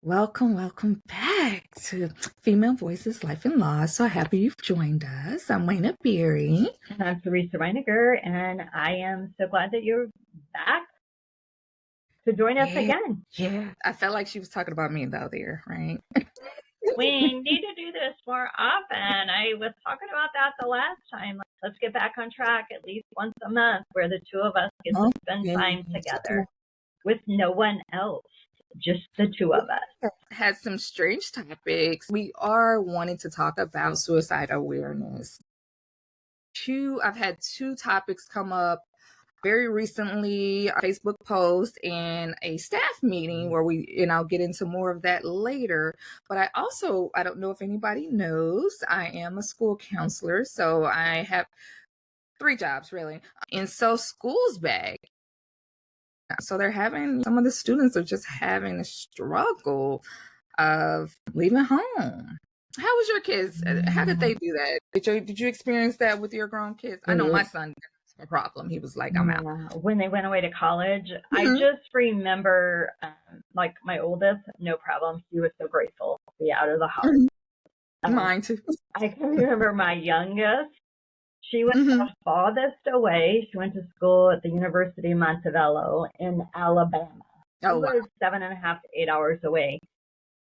Welcome back to Female Voices Life and Loss. So happy you've joined us. I'm Wayna Berry. And I'm Teresa Reiniger, and I am so glad that you're back to join us again. Yeah, I felt like she was talking about me though there, right? We need to do this more often. I was talking about that the last time. Let's get back on track at least once a month where the two of us get to spend time together with no one else, just the two of us. Had some strange topics. We are wanting to talk about suicide awareness. I've had two topics come up very recently, a Facebook post and a staff meeting where I'll get into more of that later. But I don't know if anybody knows, I am a school counselor. So I have 3 jobs really. And so school's back. So some of the students are just having a struggle of leaving home. How was your kids? How did they do that? Did you experience that with your grown kids? I know my son a problem. He was like, I'm out. When they went away to college, I just remember, like my oldest, no problem. He was so grateful to be out of the house. Mine too. I can remember my youngest. She was the farthest away. She went to school at the University of Montevallo in Alabama. She was 7.5 to 8 hours away.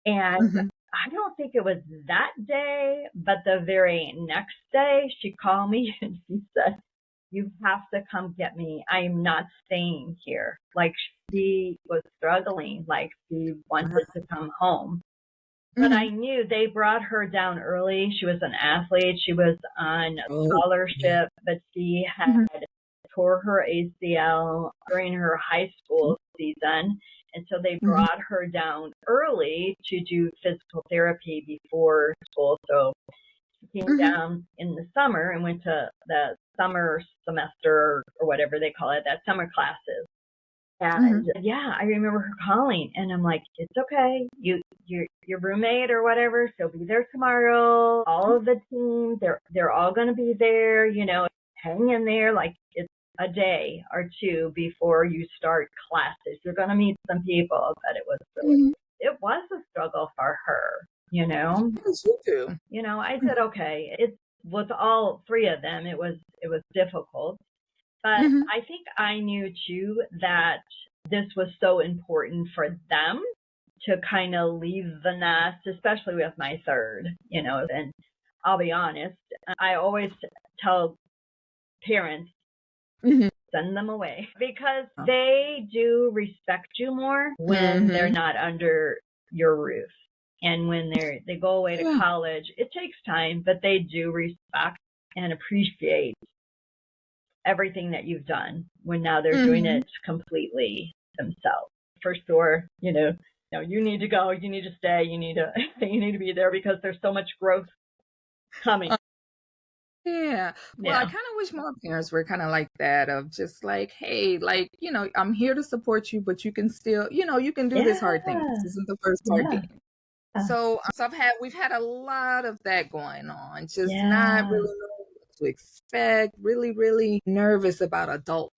And I don't think it was that day, but the very next day, she called me and she said, "You have to come get me. I'm not staying here." Like she was struggling, like she wanted to come home. But I knew they brought her down early. She was an athlete. She was on scholarship, but she had tore her ACL during her high school season. And so they brought her down early to do physical therapy before school. So she came down in the summer and went to the summer semester or whatever they call it, that summer classes. And I remember her calling and I'm like, "It's okay. Your roommate or whatever, she'll be there tomorrow. All of the team, they're all going to be there, hang in there. Like it's a day or two before you start classes. You're going to meet some people." But it was a struggle for her, Yes, you do. I said, okay, it was all 3 of them. It was difficult. But I think I knew too that this was so important for them to kind of leave the nest, especially with my third, and I'll be honest, I always tell parents, send them away because they do respect you more when they're not under your roof. And when they go away to college, it takes time, but they do respect and appreciate everything that you've done when now they're doing it completely themselves. For sure, no, you need to go, you need to stay, you need to be there because there's so much growth coming. Well, I kind of wish more parents were kind of like that, of just like, hey, like, I'm here to support you, but you can still, you can do this hard thing. This isn't the first hard thing. So we've had a lot of that going on, just not really knowing what to expect, really, really nervous about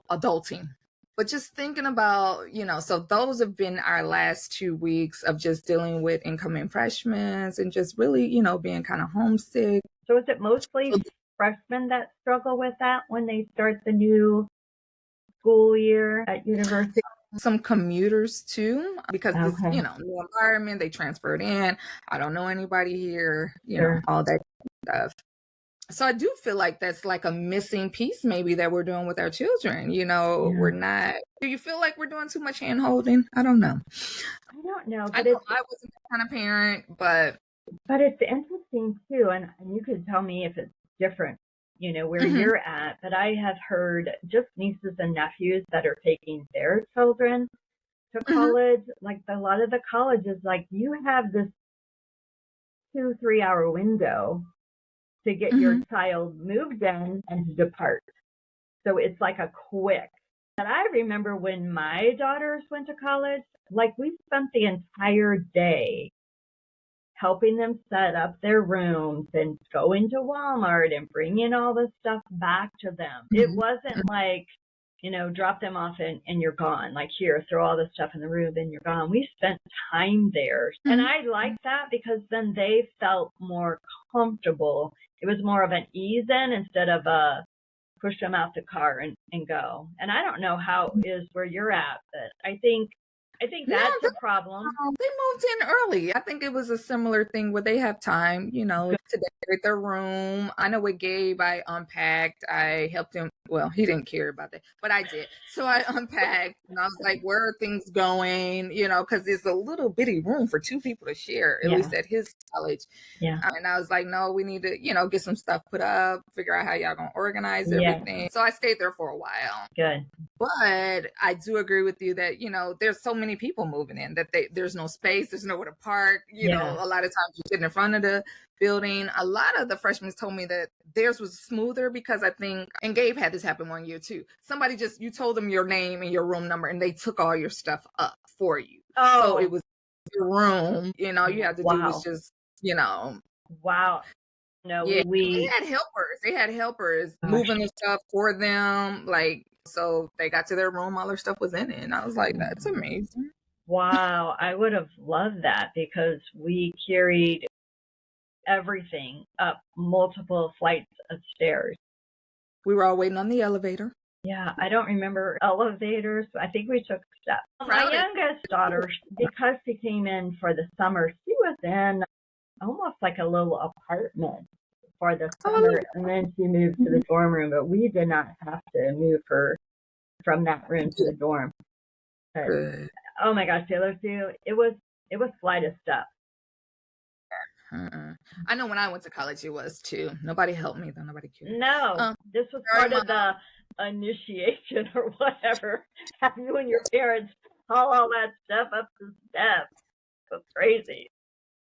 adulting. But just thinking about, so those have been our last 2 weeks of just dealing with incoming freshmen and just really, being kind of homesick. So is it mostly freshmen that struggle with that when they start the new school year at university? Some commuters too, because this, new environment, they transferred in. I don't know anybody here, all that stuff. So I do feel like that's like a missing piece maybe that we're doing with our children. We're not, do you feel like we're doing too much hand holding? I don't know. I don't know. But I wasn't that kind of parent, but it's interesting too. And you could tell me if it's different, where you're at, but I have heard just nieces and nephews that are taking their children to college. Like a lot of the colleges, like you have this 2-3 hour window to get your child moved in and to depart. So it's like a quick. And I remember when my daughters went to college, like we spent the entire day helping them set up their rooms and go into Walmart and bring in all the stuff back to them. It wasn't like drop them off and you're gone. Like, here, throw all this stuff in the room and you're gone. We spent time there. Mm-hmm. And I liked that because then they felt more comfortable. It was more of an ease in instead of a push them out the car and go. And I don't know how it is where you're at, but I think that's a problem. They moved in early. I think it was a similar thing where they have time, to decorate their room. I know with Gabe, I unpacked. I helped him. Well, he didn't care about that, but I did. So I unpacked and I was like, where are things going? Because it's a little bitty room for two people to share, at least at his college. Yeah. And I was like, no, we need to, get some stuff put up, figure out how y'all going to organize everything. So I stayed there for a while. Good. But I do agree with you that, there's so many people moving in that there's no space, there's nowhere to park. A lot of times you're sitting in front of the building. A lot of the freshmen told me that theirs was smoother because I think, and Gabe had this happen one year too. Somebody you told them your name and your room number and they took all your stuff up for you. Oh. So it was your room, you had to do was just, Wow. No, they had helpers moving the stuff for them. Like, so they got to their room, all their stuff was in it. And I was like, that's amazing. Wow. I would have loved that because we carried everything up multiple flights of stairs. We were all waiting on the elevator. Yeah, I don't remember elevators. I think we took steps. My youngest daughter, because she came in for the summer, she was in almost like a little apartment for the summer, and then she moved to the dorm room, but we did not have to move her from that room to the dorm. But, oh my gosh, Taylor, too, it was flight of steps. I know when I went to college, it was too. Nobody helped me though. Nobody cared. No, this was part of the initiation or whatever. Have you and your parents haul all that stuff up the steps? It was crazy.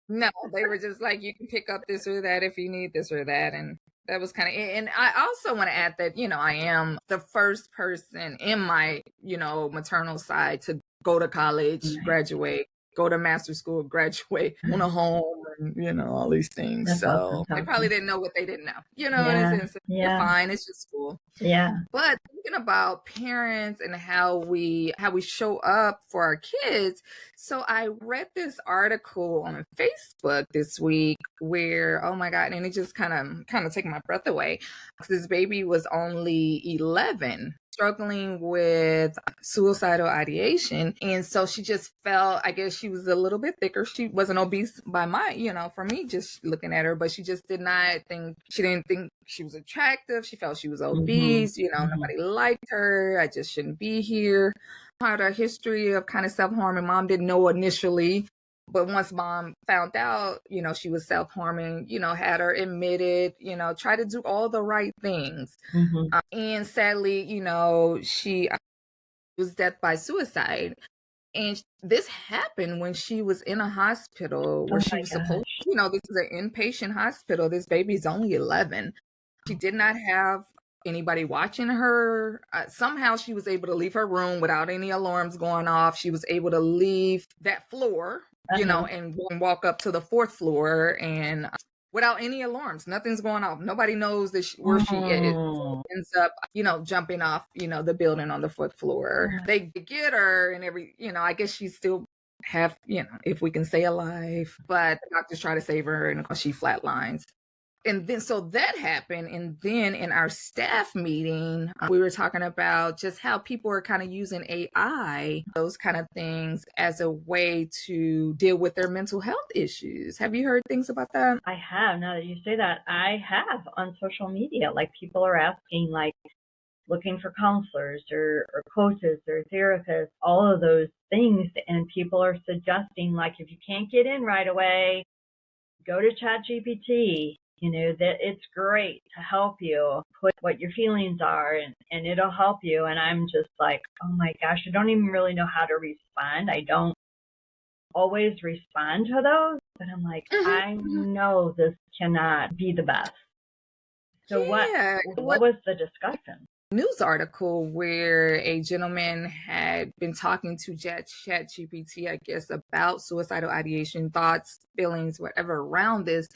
No, they were just like, you can pick up this or that if you need this or that. And that was kind of it. And I also want to add that, I am the first person in my, maternal side to go to college, graduate, go to master's school, graduate, own a home, and, all these things. That's so awesome. They probably didn't know what they didn't know. It's fine. It's just school. Yeah. But thinking about parents and how we show up for our kids. So I read this article on Facebook this week where, oh my God, and it just kind of took my breath away. This baby was only 11. Struggling with suicidal ideation. And so she just felt, I guess she was a little bit thicker. She wasn't obese by for me, just looking at her, but she just didn't think she was attractive. She felt she was obese, nobody liked her. I just shouldn't be here. Had a history of kind of self-harming. Mom didn't know initially, but once mom found out, she was self-harming, had her admitted, try to do all the right things. And sadly, she was death by suicide. And this happened when she was in a hospital where she was supposed, this is an inpatient hospital. This baby's only 11. She did not have anybody watching her. Somehow she was able to leave her room without any alarms going off. She was able to leave that floor, and walk up to the 4th floor and without any alarms. Nothing's going off. Nobody knows where she is. So ends up, jumping off, the building on the 4th floor. They get her and I guess she's still if we can say alive, but the doctors try to save her and she flatlines. And then, so that happened. And then in our staff meeting, we were talking about just how people are kind of using AI, those kind of things, as a way to deal with their mental health issues. Have you heard things about that? I have. Now that you say that, I have on social media. Like, people are asking, like, looking for counselors or coaches or therapists, all of those things. And people are suggesting, like, if you can't get in right away, go to ChatGPT. That it's great to help you put what your feelings are and it'll help you. And I'm just like, oh my gosh, I don't even really know how to respond. I don't always respond to those, but I'm like, I know this cannot be the best. So what was the discussion? News article where a gentleman had been talking to ChatGPT, I guess, about suicidal ideation, thoughts, feelings, whatever around this.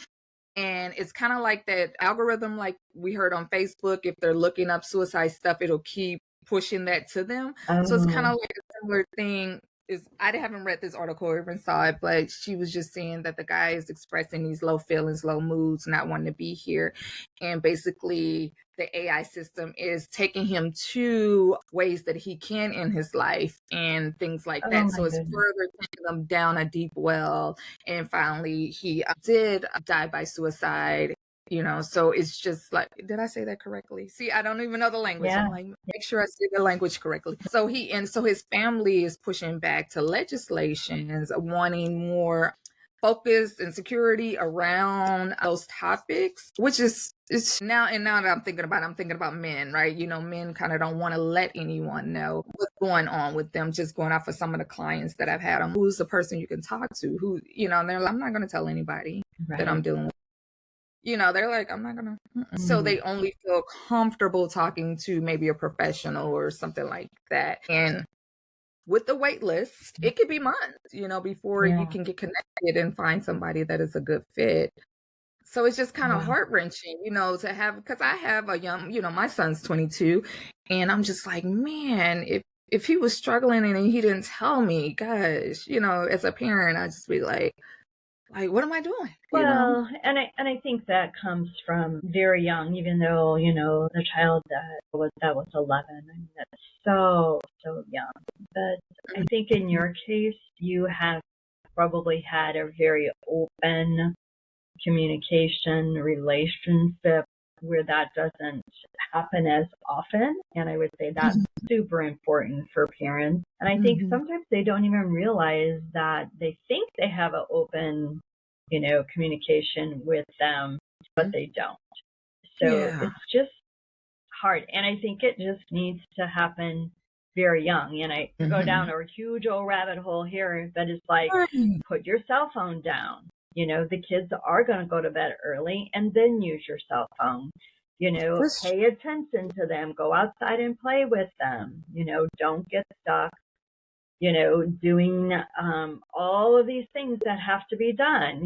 And it's kind of like that algorithm, like we heard on Facebook, if they're looking up suicide stuff, it'll keep pushing that to them. So it's kind Oh, of like a similar thing. Is I haven't read this article or even saw it, but she was just saying that the guy is expressing these low feelings, low moods, not wanting to be here. And basically the AI system is taking him to ways that he can in his life and things like oh that. my So it's goodness. further taking him down a deep well. And finally, he did die by suicide. So it's just like, did I say that correctly? See, I don't even know the language. Yeah. I'm like, make sure I say the language correctly. So his family is pushing back to legislations, wanting more focus and security around those topics, which is it's now that I'm thinking about men, right? Men kind of don't want to let anyone know what's going on with them, just going off of some of the clients that I've had. Who's the person you can talk to? Who, and they're like, I'm not going to tell anybody that I'm dealing with. They're like, I'm not gonna. So they only feel comfortable talking to maybe a professional or something like that. And with the wait list, it could be months, before you can get connected and find somebody that is a good fit. So it's just kind of heart wrenching, to have, because I have a young, my son's 22, and I'm just like, man, if he was struggling and he didn't tell me, gosh, as a parent, I just be like, what am I doing? Well, and I think that comes from very young, even though, the child that was 11, I mean, that's so young. But I think in your case, you have probably had a very open communication relationship where that doesn't happen as often. And I would say that's super important for parents. And I think sometimes they don't even realize that they think they have an open, communication with them, but they don't. So it's just hard. And I think it just needs to happen very young. And I go down a huge old rabbit hole here, but it's like, put your cell phone down. The kids are going to go to bed early, and then use your cell phone. Pay attention to them. Go outside and play with them. Don't get stuck, doing all of these things that have to be done,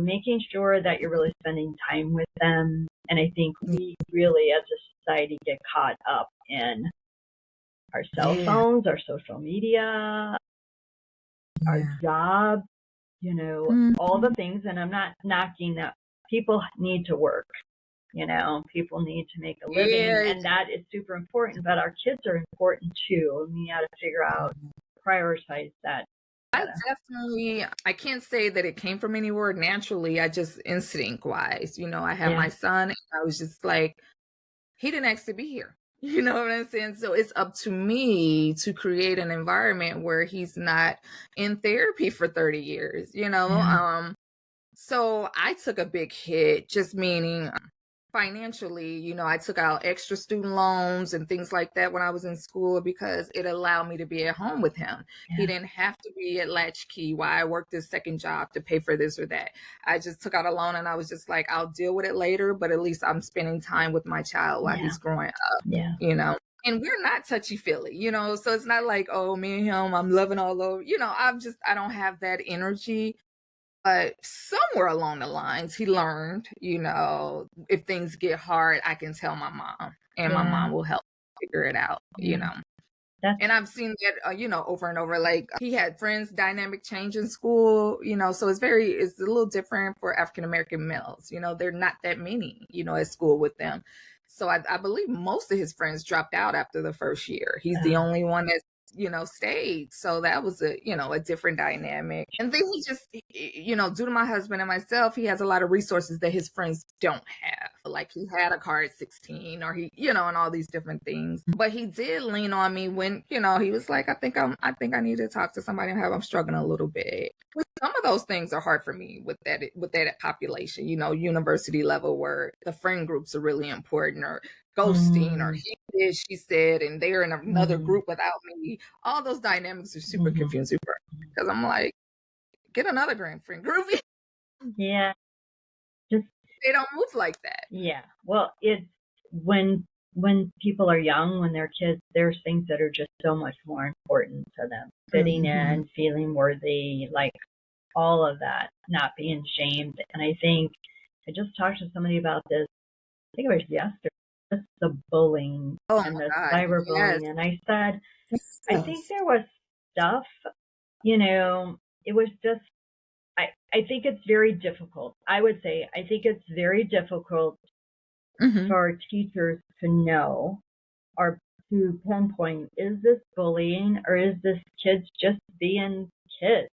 making sure that you're really spending time with them. And I think we really, as a society, get caught up in our cell phones, our social media, our jobs, all the things. And I'm not knocking that. People need to work. People need to make a living, and that is super important. But our kids are important too, and we got to figure out, prioritize that. I can't say that it came from anywhere naturally. I just instinct wise, I had my son, and I was just like, he didn't ask to be here. You know what I'm saying? So it's up to me to create an environment where he's not in therapy for 30 years, So I took a big hit, just meaning financially, I took out extra student loans and things like that when I was in school because it allowed me to be at home with him. He didn't have to be at latchkey while I worked this second job to pay for this or that. I just took out a loan and I was just like, I'll deal with it later, but at least I'm spending time with my child while he's growing up, And we're not touchy-feely, so it's not like, oh, me and him, I'm loving all over, I don't have that energy. But somewhere along the lines, he learned, if things get hard, I can tell my mom, and my mom will help figure it out, And I've seen that, over and over. Like, he had friends dynamic change in school, so it's a little different for African American males. They're not that many, at school with them. So I believe most of his friends dropped out after the first year. He's the only one that's stayed. So that was a different dynamic. And then he just, due to my husband and myself, he has a lot of resources that his friends don't have. Like, he had a car at 16, or he, and all these different things. But he did lean on me when, he was like, I think I need to talk to somebody. I'm struggling a little bit. Some of those things are hard for me with that population, university level, where the friend groups are really important, or ghosting, or he did, she said, and they're in another group without me. All those dynamics are super confusing because I'm like, get another friend group. Yeah. They don't move like that. Yeah. Well, it's when people are young, when they're kids, there's things that are just so much more important to them. Fitting in, feeling worthy, like all of that, not being shamed. And I think I just talked to somebody about this, I think it was yesterday. the bullying and the cyberbullying. Yes. And I said, yes. I think there was stuff, it was just, I think it's very difficult. I would say, I think it's very difficult for teachers to know or to pinpoint, is this bullying or is this kids just being kids?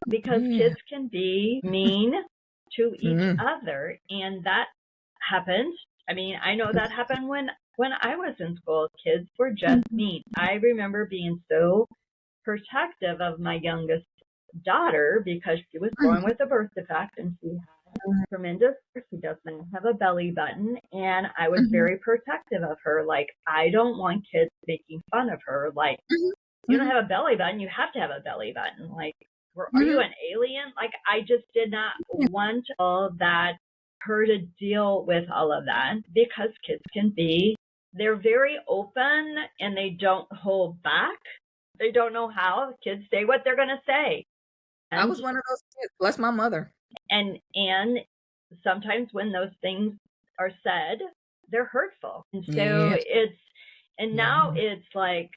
Because kids can be mean to each other, and that happened. I mean, I know that happened when I was in school. Kids were just mean. I remember being so protective of my youngest daughter because she was born with a birth defect and she had tremendous, she does not have a belly button, and I was very protective of her. Like, I don't want kids making fun of her. Like, you don't have a belly button, you have to have a belly button. Like, are you an alien? Like, I just did not want all that, her to deal with all of that, because kids can be, they're very open and they don't hold back. They don't know how. Kids say what they're going to say. And I was one of those kids. Bless my mother. And sometimes when those things are said, they're hurtful. And so now it's like,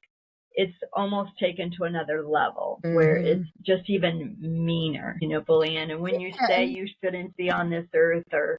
it's almost taken to another level where it's just even meaner, bullying. And when you say you shouldn't be on this earth or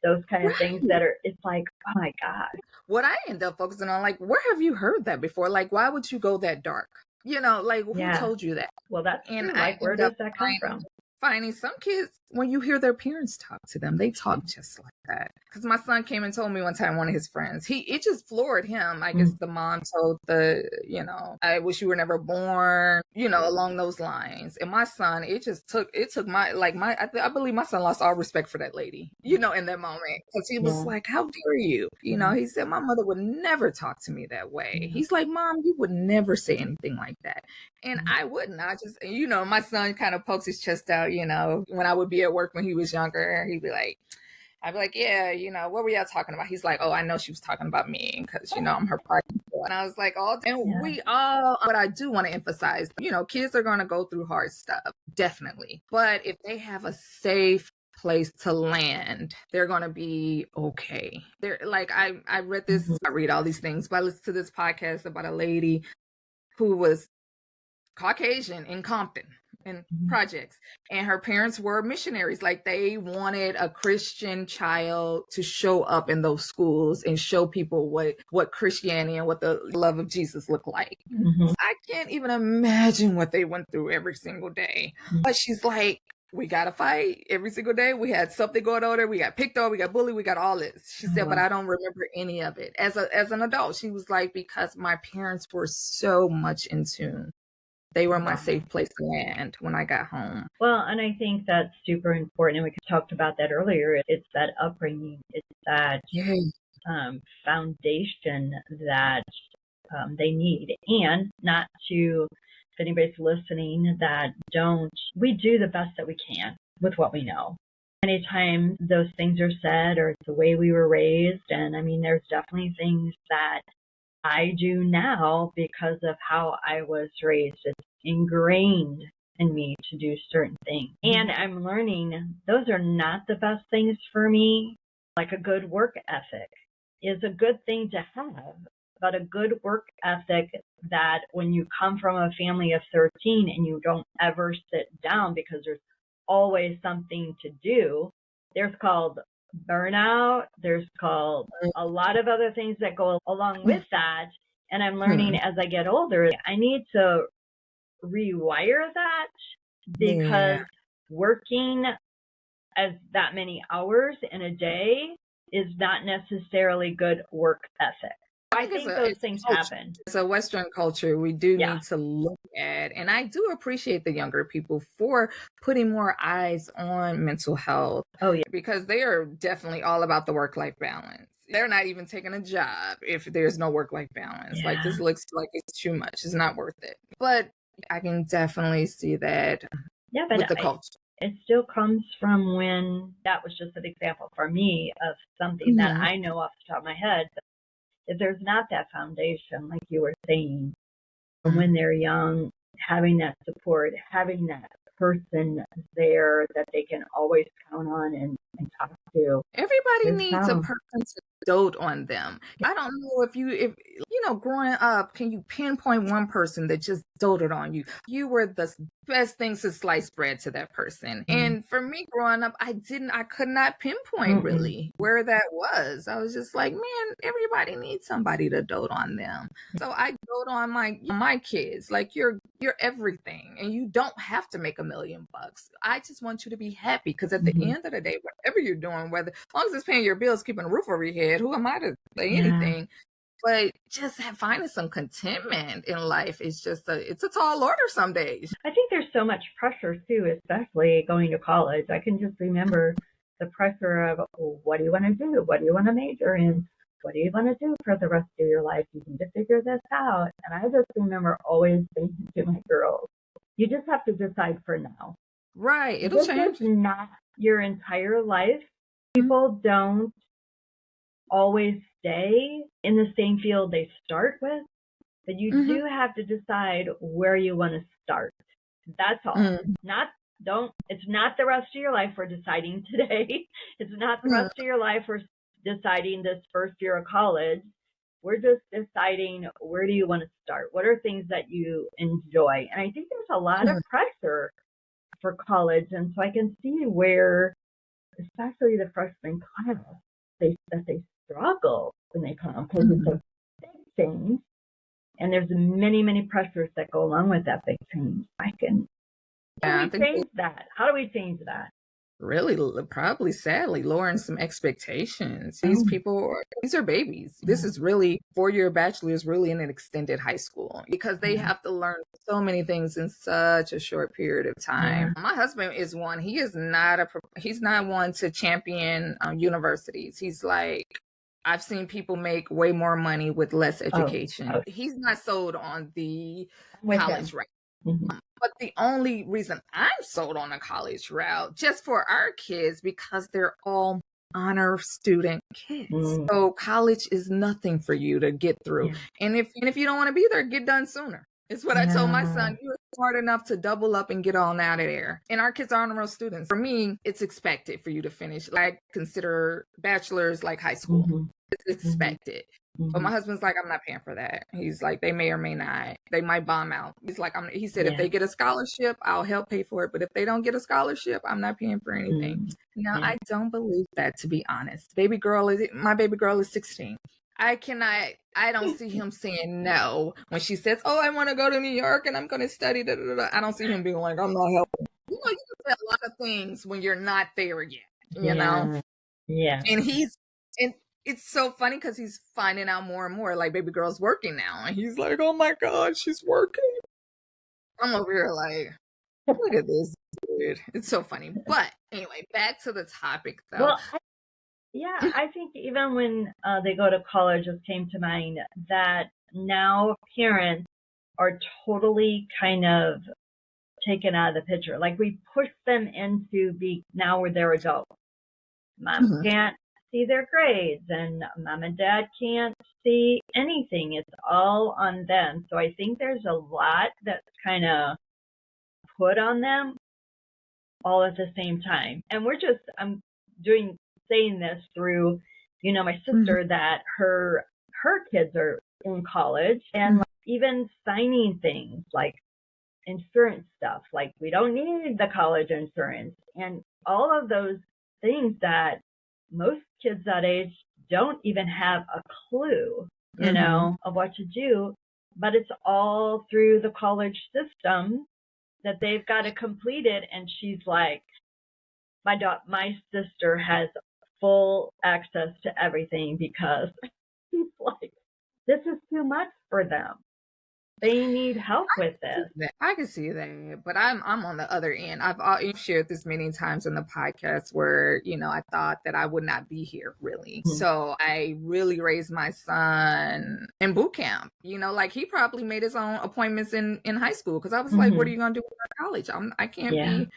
those kind of things that are, it's like, oh my God. What I end up focusing on, like, where have you heard that before? Like, why would you go that dark? Like, who told you that? Well, that's true. Like, where does that come from? Finding some kids, when you hear their parents talk to them, they talk just like that. Because my son came and told me one time, one of his friends, it just floored him. I guess the mom told I wish you were never born, along those lines. And my son, it took my, I believe my son lost all respect for that lady, in that moment. Because he was like, how dare you? He said, my mother would never talk to me that way. He's like, Mom, you would never say anything like that. And I wouldn't. I just, my son kind of pokes his chest out, when I would be at work when he was younger, I'd be like, yeah, what were y'all talking about? He's like, oh, I know she was talking about me because, I'm her partner. And I was like, we all, but I do want to emphasize, kids are going to go through hard stuff, definitely. But if they have a safe place to land, they're going to be okay. They're like, I read this, I read all these things, but I listened to this podcast about a lady who was Caucasian in Compton and projects, and her parents were missionaries. Like, they wanted a Christian child to show up in those schools and show people what Christianity and what the love of Jesus looked like. I can't even imagine what they went through every single day. But she's like, we got to fight every single day. We had something going on there. We got picked on, we got bullied, we got all this. She said, but I don't remember any of it. As an adult, she was like, because my parents were so much in tune. They were my safe place to land when I got home. Well, and I think that's super important. And we talked about that earlier. It's that upbringing. It's that foundation that they need. And not to, if anybody's listening, we do the best that we can with what we know. Anytime those things are said, or it's the way we were raised. And I mean, there's definitely things that I do now because of how I was raised. It's ingrained in me to do certain things. And I'm learning those are not the best things for me. Like, a good work ethic is a good thing to have, but a good work ethic that when you come from a family of 13 and you don't ever sit down because there's always something to do, there's called burnout, there's called a lot of other things that go along with that. And I'm learning as I get older, I need to rewire that, because working as that many hours in a day is not necessarily good work ethic. I think those things happen. It's a Western culture we do need to look at. And I do appreciate the younger people for putting more eyes on mental health. Oh, yeah. Because they are definitely all about the work-life balance. They're not even taking a job if there's no work-life balance. Like, this looks like it's too much. It's not worth it. But I can definitely see that with the culture. It still comes from when, that was just an example for me of something that I know off the top of my head. If there's not that foundation, like you were saying, when they're young, having that support, having that person there that they can always count on and talk to. Everybody needs a person dote on them. I don't know if growing up, can you pinpoint one person that just doted on you? You were the best thing to slice bread to that person. And for me growing up, I could not pinpoint really where that was. I was just like, man, everybody needs somebody to dote on them. So I dote on my kids. Like, you're everything, and you don't have to make $1 million. I just want you to be happy, because at the end of the day, whatever you're doing, whether as long as it's paying your bills, keeping a roof over your head, who am I to say anything? But just finding some contentment in life is it's a tall order some days. I think there's so much pressure too, especially going to college. I can just remember the pressure of, what do you want to do? What do you want to major in? What do you want to do for the rest of your life? You need to figure this out. And I just remember always saying to my girls, you just have to decide for now. Right. It'll change. This is not your entire life. People don't always stay in the same field they start with, but you do have to decide where you want to start. That's all. It's not the rest of your life we're deciding today. It's not the rest of your life we're deciding this first year of college. We're just deciding, where do you want to start? What are things that you enjoy? And I think there's a lot of pressure for college. And so I can see where, especially the freshman class, they struggle when they come, because it's a big change, and there's many, many pressures that go along with that big change. How do we change that? Really, probably, sadly, lowering some expectations. These are babies. This is really 4-year bachelor is really in an extended high school, because they have to learn so many things in such a short period of time. My husband is one. He is he's not one to champion universities. He's like, I've seen people make way more money with less education. He's not sold on the college route. But the only reason I'm sold on a college route, just for our kids, because they're all honor student kids. So college is nothing for you to get through. And if you don't want to be there, get done sooner. It's what I told my son. You're smart enough to double up and get on out of there. And our kids are honor roll students. For me, it's expected for you to finish. I consider bachelor's like high school. It's expected. But my husband's like, I'm not paying for that. He's like, they may or may not. They might bomb out. He's like, he said, if they get a scholarship, I'll help pay for it. But if they don't get a scholarship, I'm not paying for anything. Now, I don't believe that, to be honest. My baby girl is 16. I don't see him saying no when she says, I want to go to New York and I'm going to study. I don't see him being like, I'm not helping. You can say a lot of things when you're not there yet, you know? Yeah. And it's so funny, because he's finding out more and more, like, baby girl's working now. And he's like, oh my God, she's working. I'm over here like, look at this dude. It's so funny. But anyway, back to the topic though. Well, I think even when they go to college, it came to mind that now parents are totally kind of taken out of the picture. Like, we push them into now they're adults. Mom can't see their grades, and mom and dad can't see anything. It's all on them. So I think there's a lot that's kind of put on them all at the same time. And I'm saying this through, my sister, that her kids are in college, and even signing things like insurance stuff, like, we don't need the college insurance, and all of those things that most kids that age don't even have a clue, of what to do, but it's all through the college system that they've got to complete it. And she's like, my sister has full access to everything, because she's like, this is too much for them. They need help with this. I can see that, but I'm on the other end. I've shared this many times in the podcast where, I thought that I would not be here, really. So I really raised my son in boot camp. Like, he probably made his own appointments in high school, because I was like, what are you going to do in college? I can't be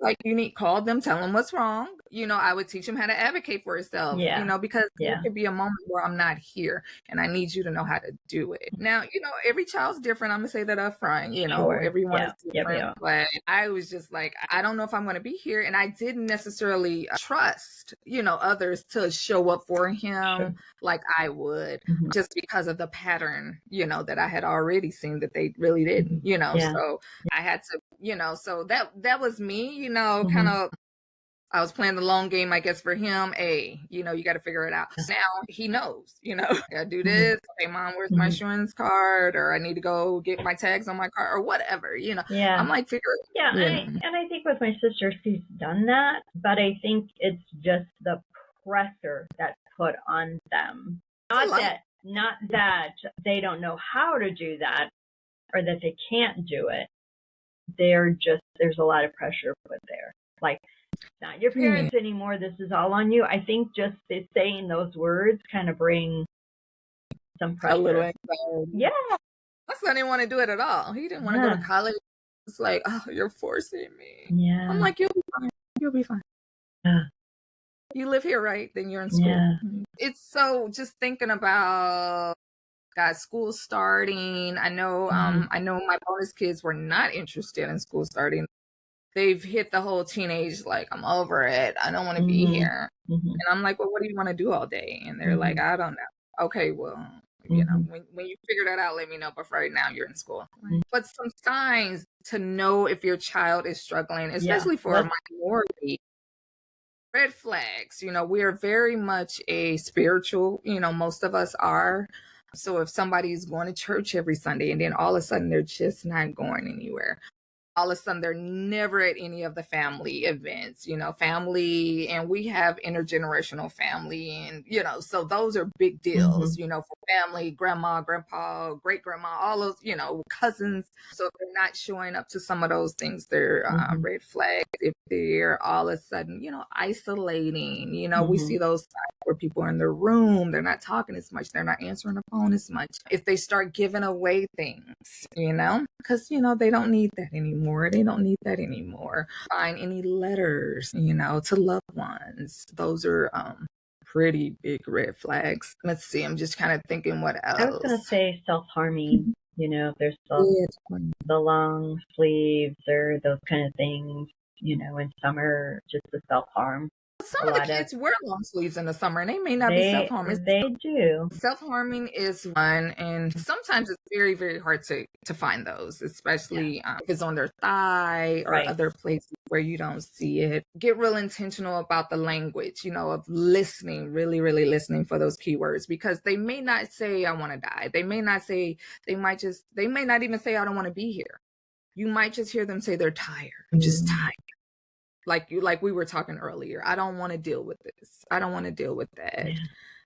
like, call them, tell them what's wrong. I would teach him how to advocate for himself, because there could be a moment where I'm not here and I need you to know how to do it. Now, every child's different. I'm going to say that up front, everyone is different, but I was just like, I don't know if I'm going to be here. And I didn't necessarily trust, others to show up for him like I would, just because of the pattern, that I had already seen that they really didn't, so I had to, so that was me, kind of. I was playing the long game, I guess, for him. You got to figure it out. Now he knows, I gotta do this. Okay, Mom, where's my insurance card? Or I need to go get my tags on my car or whatever, I'm like, figure it out. Yeah, and I think with my sister, she's done that, but I think it's just the pressure that's put on them. Not that they don't know how to do that or that they can't do it. There's a lot of pressure put there. Like, not your parents anymore. This is all on you. I think just saying those words kind of bring some pressure. A little anxiety. Yeah. My son didn't want to do it at all. He didn't want to go to college. It's like, oh, you're forcing me. Yeah. I'm like, you'll be fine. You'll be fine. Yeah. You live here, right? Then you're in school. Yeah. It's so just thinking about school starting. I know my bonus kids were not interested in school starting. They've hit the whole teenage, like, I'm over it. I don't want to be here. And I'm like, well, what do you want to do all day? And they're like, I don't know. Okay, well, when you figure that out, let me know. But for right now, you're in school. But some signs to know if your child is struggling, especially for a minority, red flags. We are very much a spiritual, most of us are. So if somebody's going to church every Sunday and then all of a sudden they're just not going anywhere, all of a sudden they're never at any of the family events, family, and we have intergenerational family, and so those are big deals, for family, grandma, grandpa, great grandma, all those, cousins. So if they're not showing up to some of those things, they're red flags. If they're all of a sudden, isolating, we see those signs where people are in their room, they're not talking as much, they're not answering the phone as much. If they start giving away things, because they don't need that anymore. They don't need that anymore. Find any letters, to loved ones. Those are pretty big red flags. Let's see. I'm just kind of thinking what else. I was going to say self-harming, if there's the long sleeves or those kind of things, in summer, just the self-harm. Some of the kids wear long sleeves in the summer and they may not be self-harming. They do. Self-harming is one, and sometimes it's very, very hard to find those, especially if it's on their thigh or other places where you don't see it. Get real intentional about the language, of listening, really, really listening for those keywords, because they may not say, I want to die. They may not say, they may not even say, I don't want to be here. You might just hear them say they're tired. I'm just tired. Like we were talking earlier, I don't want to deal with this. I don't want to deal with that. Yeah.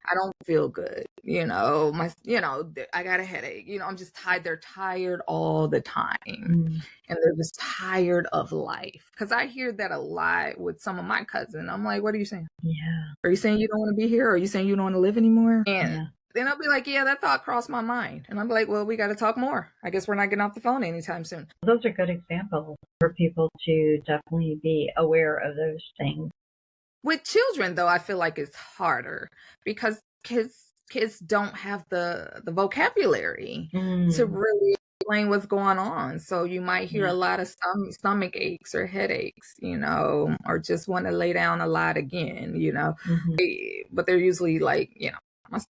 I don't feel good. I got a headache. I'm just tired. They're tired all the time. And they're just tired of life. Because I hear that a lot with some of my cousins. I'm like, what are you saying? Yeah. Are you saying you don't want to be here? Are you saying you don't want to live anymore? And then I'll be like, yeah, that thought crossed my mind. And I'm like, well, we got to talk more. I guess we're not getting off the phone anytime soon. Those are good examples for people to definitely be aware of those things. With children, though, I feel like it's harder because kids don't have the vocabulary to really explain what's going on. So you might hear a lot of stomach aches or headaches, or just want to lay down a lot again, but they're usually like,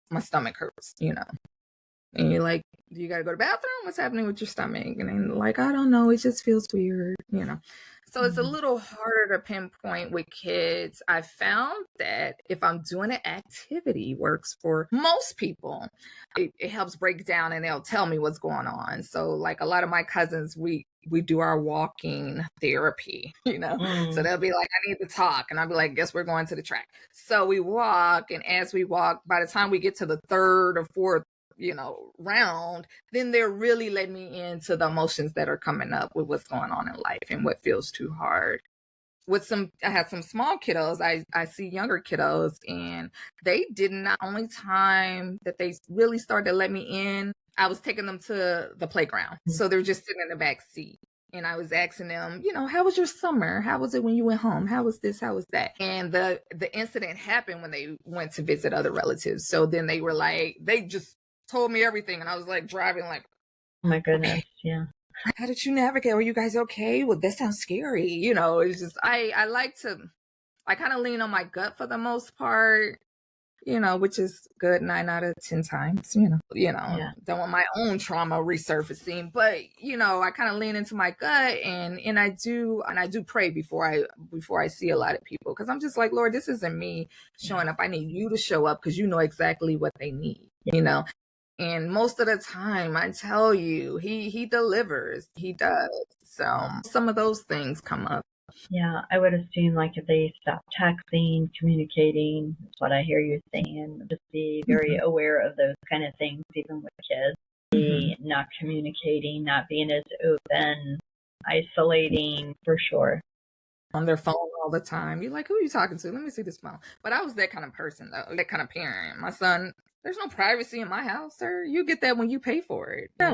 my stomach hurts, and you're like, do you got to go to the bathroom? What's happening with your stomach? And then like, I don't know. It just feels weird, So it's a little harder to pinpoint with kids. I found that if I'm doing an activity works for most people, it helps break down and they'll tell me what's going on. So like a lot of my cousins, we do our walking therapy, So they'll be like, I need to talk. And I'll be like, guess we're going to the track. So we walk. And as we walk, by the time we get to the third or fourth, round, then they're really letting me into the emotions that are coming up with what's going on in life and what feels too hard. I had some small kiddos. I see younger kiddos, and they did not. Only time that they really started to let me in, I was taking them to the playground. So they're just sitting in the back seat. And I was asking them, how was your summer? How was it when you went home? How was this? How was that? And the incident happened when they went to visit other relatives. So then they were like, they just told me everything. And I was like driving like, oh my goodness. Okay. Yeah. How did you navigate? Were you guys okay? Well, that sounds scary. It's just, I like to, I kind of lean on my gut for the most part, which is good 9 out of 10 times, Yeah. Don't want my own trauma resurfacing, but, I kind of lean into my gut and I do pray before I see a lot of people. Cause I'm just like, Lord, this isn't me showing up. I need you to show up because you know exactly what they need, And most of the time, I tell you, he delivers. He does. So some of those things come up. Yeah, I would assume like if they stop texting, communicating, that's what I hear you saying. Just be very aware of those kind of things, even with kids. Not communicating, not being as open, isolating, for sure. On their phone all the time. You're like, who are you talking to? Let me see this phone. But I was that kind of person, though, that kind of parent. My son, there's no privacy in my house, sir. You get that when you pay for it. No.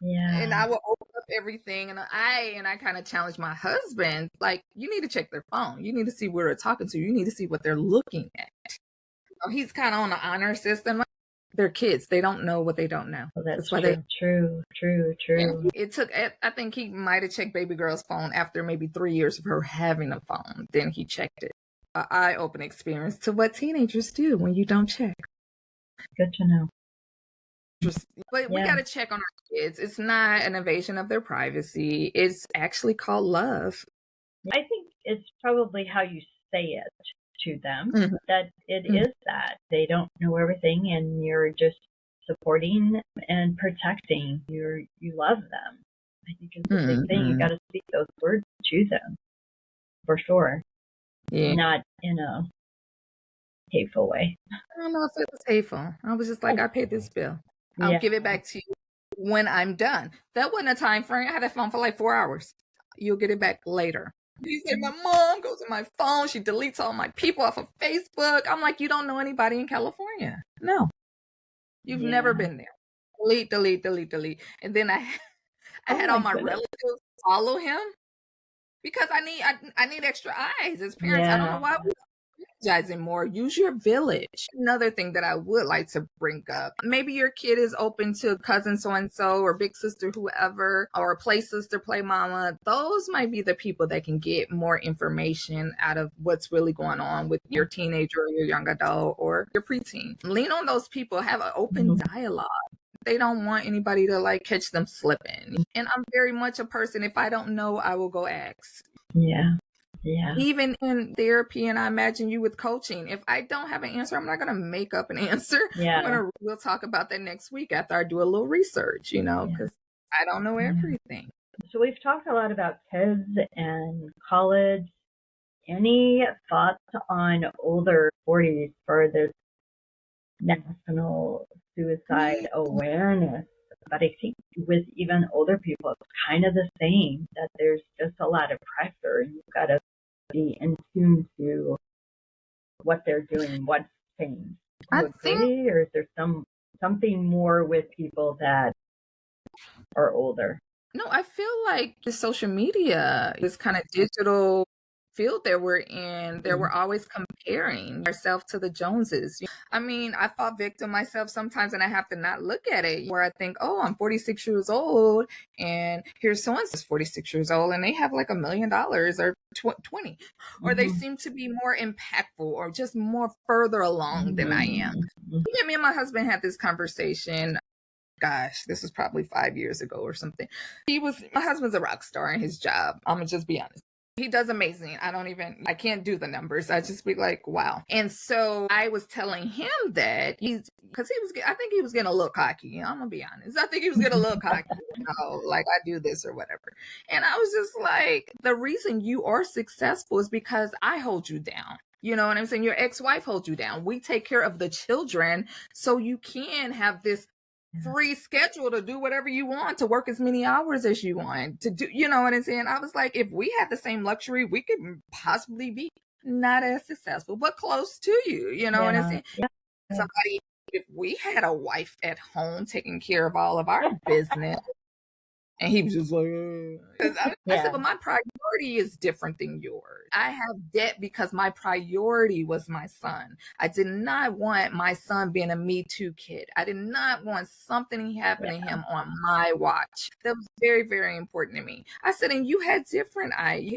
Yeah. And I will open up everything, and I kind of challenge my husband, like, you need to check their phone. You need to see where they're talking to. You need to see what they're looking at. He's kind of on the honor system. They're kids. They don't know what they don't know. Well, that's why true. It took, I think he might have checked baby girl's phone after maybe 3 years of her having a phone. Then he checked it. An eye-opening experience to what teenagers do when you don't check. Good to know. But we got to check on our kids. It's not an invasion of their privacy. It's actually called love. I think it's probably how you say it to them, that it is that they don't know everything and you're just supporting and protecting. You love them. I think it's the big thing. You got to speak those words to them, for sure. Yeah. Not in a hateful way. I don't know if it was hateful. I was just like, I paid this bill. I'll give it back to you when I'm done. That wasn't a time frame. I had that phone for like 4 hours. You'll get it back later. He said, my mom goes to my phone. She deletes all my people off of Facebook. I'm like, you don't know anybody in California. No. You've never been there. Delete. And then I had all my relatives follow him because I need extra eyes as parents. I don't know why we're apologizing more. Use your village. Another thing that I would like to bring up, maybe your kid is open to cousin so-and-so or big sister whoever, or play sister, play mama. Those might be the people that can get more information out of what's really going on with your teenager or your young adult or your preteen. Lean on those people. Have an open dialogue. They don't want anybody to like catch them slipping. And I'm very much a person, if I don't know, I will go ask. Yeah. Even in therapy, and I imagine you with coaching, if I don't have an answer, I'm not going to make up an answer. We'll talk about that next week after I do a little research, because I don't know everything. So we've talked a lot about kids and college. Any thoughts on older 40s for this national suicide awareness? But I think with even older people, it's kind of the same, that there's just a lot of pressure and you've got to be in tune to what they're doing, what's changed. Do you agree, or is there something more with people that are older? No, I feel like the social media, this kind of digital field that we're in, that we're always comparing ourselves to the Joneses. I mean, I fall victim myself sometimes and I have to not look at it, where I think, oh, I'm 46 years old and here's so-and-so's 46 years old and they have like $1 million or 20, or they seem to be more impactful or just more further along than I am. Even me and my husband had this conversation. Gosh, this was probably 5 years ago or something. My husband's a rock star in his job. I'm gonna just be honest. He does amazing. I can't do the numbers. I just be like, wow. And so I was telling him that I think he was getting a little cocky. I'm gonna be honest. I think he was getting a little cocky, like I do this or whatever. And I was just like, the reason you are successful is because I hold you down. You know what I'm saying? Your ex-wife holds you down. We take care of the children so you can have this free schedule to do whatever you want, to work as many hours as you want to do, you know what I'm saying? I was like, if we had the same luxury, we could possibly be not as successful, but close to you, you know what I'm saying? Somebody, if we had a wife at home taking care of all of our business, And he was just like, I said, but my priority is different than yours. I have debt because my priority was my son. I did not want my son being a Me Too kid. I did not want something happening to him on my watch. That was very, very important to me. I said, and you had different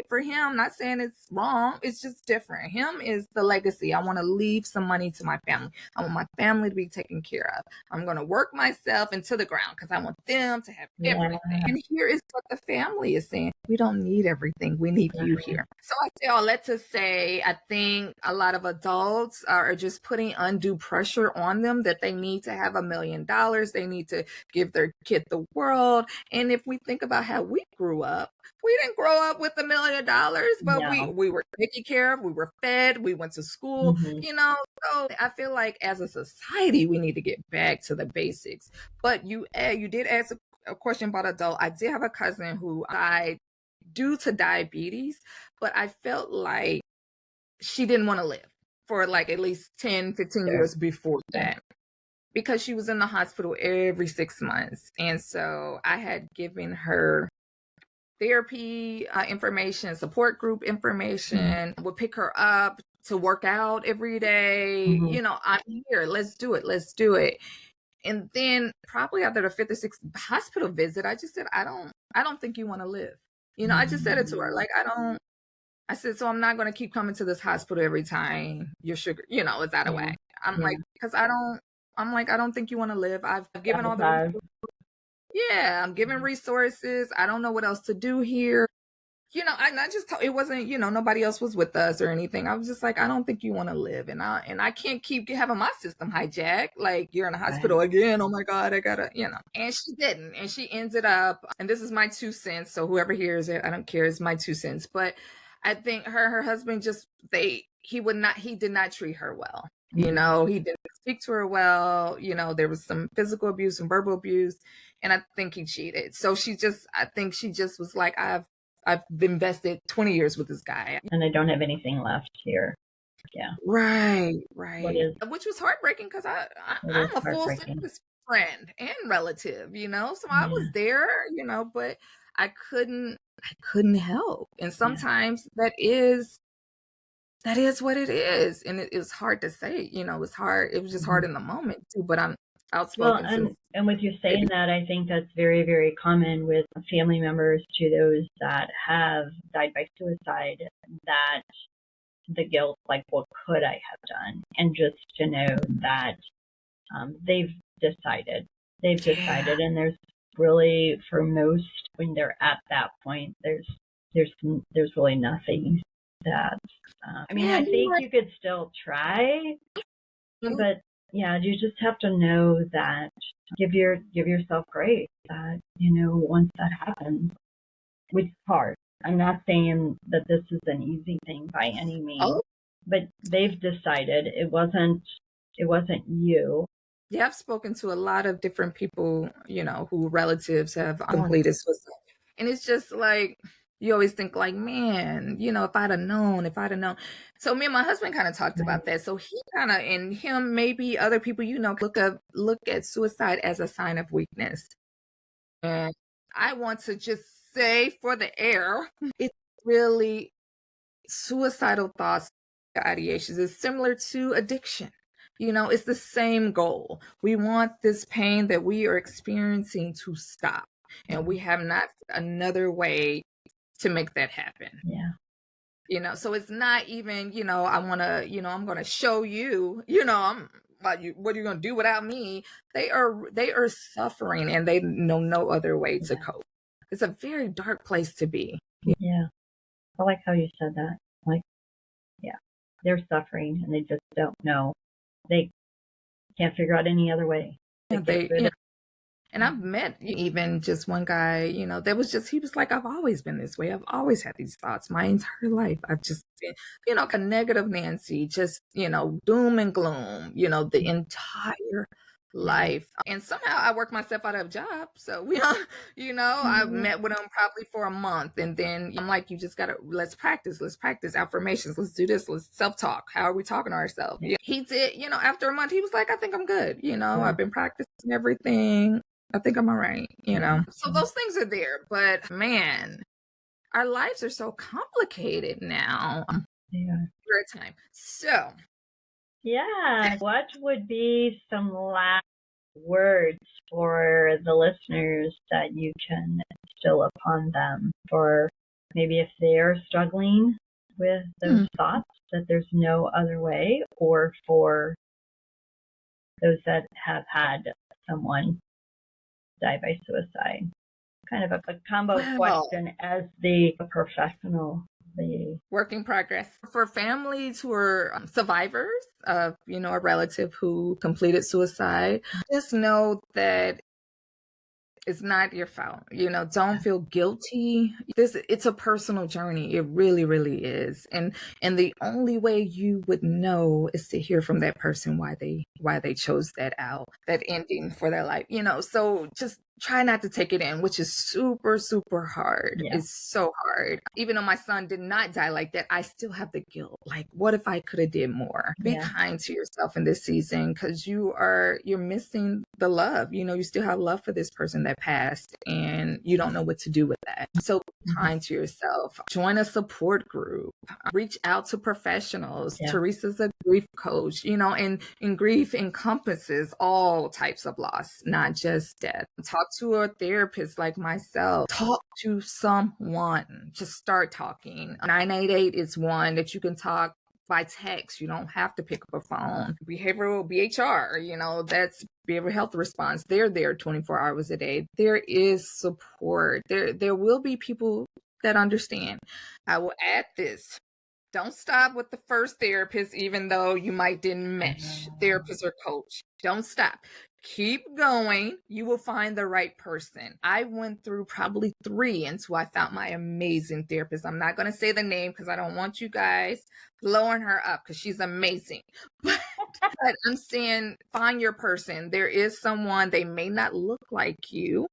for him, not saying it's wrong, it's just different. Him is the legacy. I want to leave some money to my family. I want my family to be taken care of. I'm going to work myself into the ground because I want them to have everything. And here is what the family is saying. We don't need everything. We need you here. So I say all that to say, I think a lot of adults are just putting undue pressure on them that they need to have $1 million. They need to give their kid the world. And if we think about how we grew up, we didn't grow up with $1 million, but we were taken care of. We were fed. We went to school, So I feel like as a society, we need to get back to the basics. But you did ask a question about adult. I did have a cousin who died due to diabetes, but I felt like she didn't want to live for like at least 10, 15 years before that, because she was in the hospital every 6 months. And so I had given her therapy information, support group information, would pick her up to work out every day. I'm here. Let's do it. And then probably after the 5th or 6th hospital visit, I just said, I don't think you want to live. I just said it to her. Like, I said, so I'm not going to keep coming to this hospital every time your sugar, is out of whack. I'm like, because I don't think you want to live. I've given all the, I'm giving resources. I don't know what else to do here. I just told, it wasn't, nobody else was with us or anything. I was just like, I don't think you want to live. And I can't keep having my system hijacked. Like, you're in a hospital again. Oh my God, I gotta, and she didn't. And she ended up, and this is my 2 cents. So whoever hears it, I don't care. It's my 2 cents. But I think her husband he did not treat her well. He didn't speak to her well. There was some physical abuse and verbal abuse. And I think he cheated. So I think she just was like, I've invested 20 years with this guy. And I don't have anything left here. Yeah. Right. Which was heartbreaking because I'm a full service friend and relative, So I was there, but I couldn't help. And sometimes that is what it is. And it was hard to say, it's hard. It was just hard in the moment too, but I'm outspoken. Well, and with you saying that, I think that's very, very common with family members to those that have died by suicide, that the guilt, like, what could I have done? And just to know that they've decided, and there's really, for most, when they're at that point, there's really nothing that, I think you could still try, but you just have to know that, give yourself grace that, once that happens, which is hard. I'm not saying that this is an easy thing by any means, but they've decided it wasn't you. Yeah, I've spoken to a lot of different people, who relatives have completed suicide. And it's just like, you always think like, man, if I'd have known. So me and my husband kind of talked about that. So he kind of, and him, maybe other people, look at suicide as a sign of weakness. And I want to just say for the air, it's really, suicidal thoughts, ideations is similar to addiction. It's the same goal. We want this pain that we are experiencing to stop. And we have not another way to make that happen. So it's not even, I want to, I'm going to show you, what are you going to do without me? They are suffering and they know no other way to cope. It's a very dark place to be. Yeah. I like how you said that. Like, they're suffering and they just don't know. They can't figure out any other way. And I've met even just one guy, that was just, he was like, I've always been this way. I've always had these thoughts my entire life. I've just been, a negative Nancy, just, doom and gloom, the entire life. And somehow I worked myself out of a job. So, I met with him probably for a month. And then I'm like, you just got to, let's practice affirmations. Let's do this. Let's self-talk. How are we talking to ourselves? He did, after a month, he was like, I think I'm good. I've been practicing everything. I think I'm all right, you know. So those things are there, but man, our lives are so complicated now. Yeah. For a time. So, yeah, what would be some last words for the listeners that you can instill upon them, for maybe if they're struggling with those thoughts that there's no other way, or for those that have had someone die by suicide? Kind of a combo question as the professional. The work in progress. For families who are survivors of, you know, a relative who completed suicide, just know that it's not your fault. You know, don't feel guilty. It's a personal journey. It really, really is. And the only way you would know is to hear from that person why they chose that ending for their life. You know, so just try not to take it in, which is super, super hard. Yeah. It's so hard. Even though my son did not die like that, I still have the guilt. Like, what if I could have did more? Be kind to yourself in this season, because you're missing the love. You know, you still have love for this person that passed, and you don't know what to do with that. So be kind to yourself. Join a support group. Reach out to professionals. Yeah. Teresa's a grief coach, you know, and grief encompasses all types of loss, not just death. Talk to a therapist like myself. Talk to someone. Just start talking. 988 is one that you can talk by text. You don't have to pick up a phone. Behavioral BHR, you know, that's behavioral health response. They're there 24 hours a day. There is support. There will be people that understand. I will add this. Don't stop with the first therapist, even though you might didn't mesh, therapist or coach. Don't stop. Keep going. You will find the right person. I went through probably 3 until I found my amazing therapist. I'm not going to say the name because I don't want you guys blowing her up, because she's amazing. But I'm saying find your person. There is someone, they may not look like you.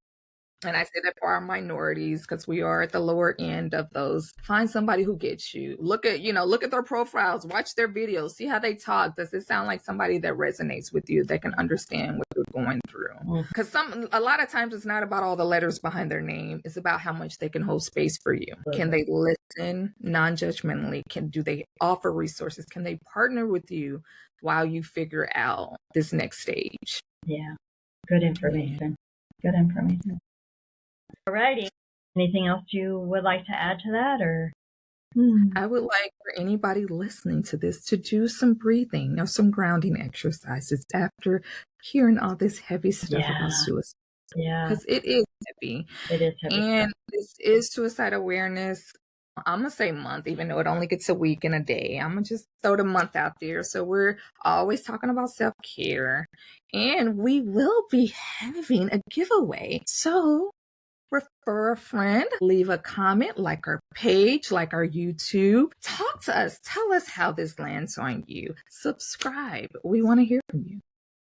And I say that for our minorities, because we are at the lower end of those. Find somebody who gets you. Look at their profiles, watch their videos, see how they talk. Does it sound like somebody that resonates with you, that can understand what you're going through? Because a lot of times it's not about all the letters behind their name. It's about how much they can hold space for you. Can they listen non-judgmentally? Do they offer resources? Can they partner with you while you figure out this next stage? Yeah. Good information. Good information. Alrighty. Anything else you would like to add to that, or? I would like for anybody listening to this to do some breathing or some grounding exercises after hearing all this heavy stuff about suicide. Yeah. Because it is heavy. It is heavy. And this is Suicide Awareness, I'm going to say month, even though it only gets a week and a day. I'm going to just throw the month out there. So we're always talking about self-care. And we will be having a giveaway. So refer a friend, leave a comment, like our page, like our YouTube. Talk to us. Tell us how this lands on you. Subscribe. We want to hear from you.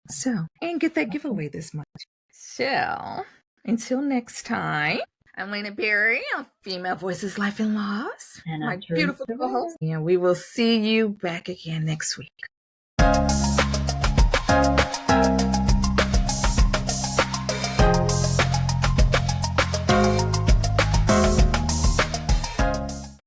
So, and get that giveaway this month. So, until next time, I'm Wayna Berry of Female Voices Life and Loss. And my beautiful co-host. And we will see you back again next week.